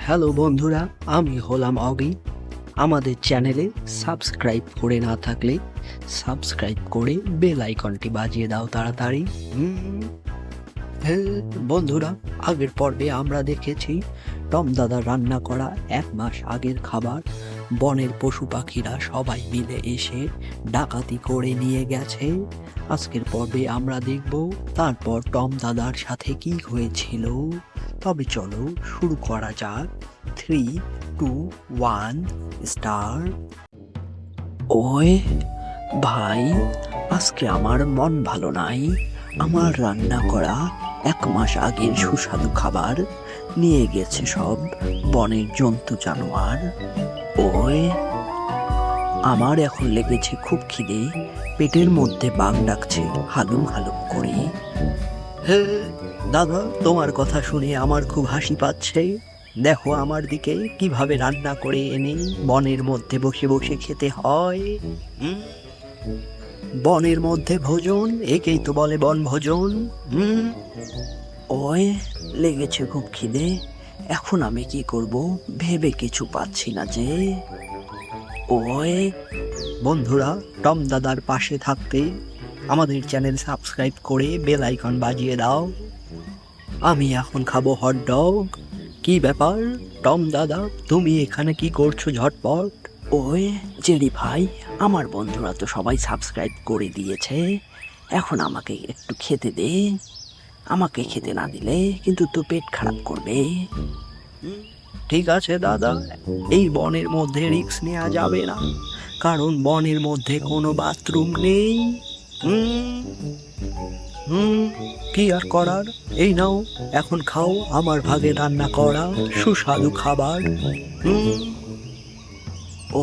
Hello বন্ধুরা, আমি হলাম অগি। আমাদের চ্যানেলে সাবস্ক্রাইব করে না থাকলে সাবস্ক্রাইব করে বেল আইকনটি বাজিয়ে দাও তাড়াতাড়ি। হ্যাঁ বন্ধুরা, আগের পর্বে আমরা দেখেছি টম দাদা রান্না করা 1 মাস আগের খাবার বনের পশু পাখিরা সবাই মিলে এসে ডাকাতি করে নিয়ে গেছে। আজকের পর্বে আমরা দেখব তারপর টম দাদার সাথে কি হয়েছিল। তবে চলো শুরু করা যাক। 3, 2, 1 স্টার। ওই ভাই, আজকে আমার মন ভালো নাই। আমার রান্না করা 1 মাস আগের সুস্বাদু খাবার নিয়ে গেছে সব বনের জন্তু জানোয়ার। ওই আমার এখন লেগেছে খুব খিদে, পেটের মধ্যে বাঘ ডাকছে হালুম হালুম করে। দাদা, তোমার কথা শুনে আমার খুব হাসি পাচ্ছে। দেখো আমার দিকে কিভাবে রান্না করে এনে বনের মধ্যে বসে বসে খেতে হয়। বনের মধ্যে ভোজন, একেই তো বলে বন ভোজন। ওই লেগেছে খুব খিদে, এখন আমি কি করব ভেবে কিছু পাচ্ছি না যে। ওই বন্ধুরা, টম দাদার পাশে থাকতে আমাদের চ্যানেল সাবস্ক্রাইব করে বেল আইকন বাজিয়ে দাও। আমি এখন খাবো হট ডগ। কি ব্যাপার টম দাদা, তুমি এখানে কি করছো ঝটপট? ওই জেরি ভাই, আমার বন্ধুরা তো সবাই সাবস্ক্রাইব করে দিয়েছে, এখন আমাকে একটু খেতে দে। আমাকে খেতে না দিলে কিন্তু তো পেট খারাপ করবে। ঠিক আছে দাদা, এই বনের মধ্যে রিস্ক নেওয়া যাবে না, কারণ বনের মধ্যে কোনো বাথরুম নেই। কি আর করার, এই নাও এখন খাও আমার ভাগে রান্না করা সুস্বাদু খাবার।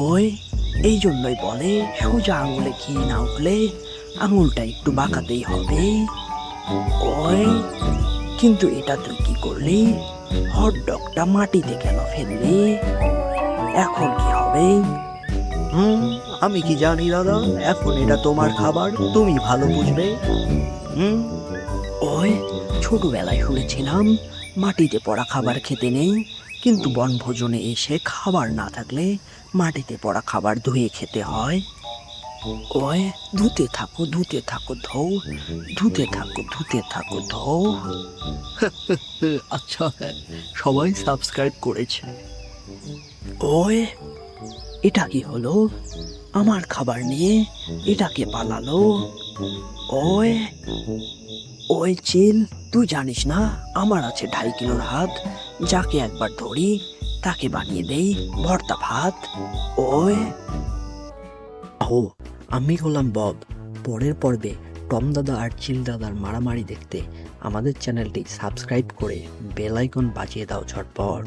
ওই এই জন্যই বলে সোজা আঙুলে ঘি না উঠলে আঙুলটা একটু বাঁকাতেই হবে। ওই কিন্তু এটা তুই কি করলি? হট ডগটা মাটিতে কেন ফেললি? এখন কি হবে? আমি কি জানি দাদা, এখন এটা তোমার খাবার, তুমি ভালো বুঝবে। ওই ছোটবেলায় শুনেছিলাম মাটিতে পড়া খাবার খেতে নেই, কিন্তু বনভোজনে এসে খাবার না থাকলে মাটিতে পড়া খাবার ধুয়ে খেতে হয়। ওই ধুতে থাকো ধুতে থাকো ধৌ, ধুতে থাকো ধুতে থাকো ধৌ। আচ্ছা, সবাই সাবস্ক্রাইব করেছে। ওই এটা কি হলো? আমার খাবার নিয়ে এটাকে পালালো। ওই ওই চিল, তুই জানিস না আমার আছে 2.5 কিলোর হাত, যাকে একবার ধরি তাকে বানিয়ে দেই ভর্তা ভাত। ওই আমি হলাম বব। পরের পর্বে টম দাদা আর চিল দাদার মারামারি দেখতে আমাদের চ্যানেলটি সাবস্ক্রাইব করে বেল আইকন বাজিয়ে দাও ঝটপট।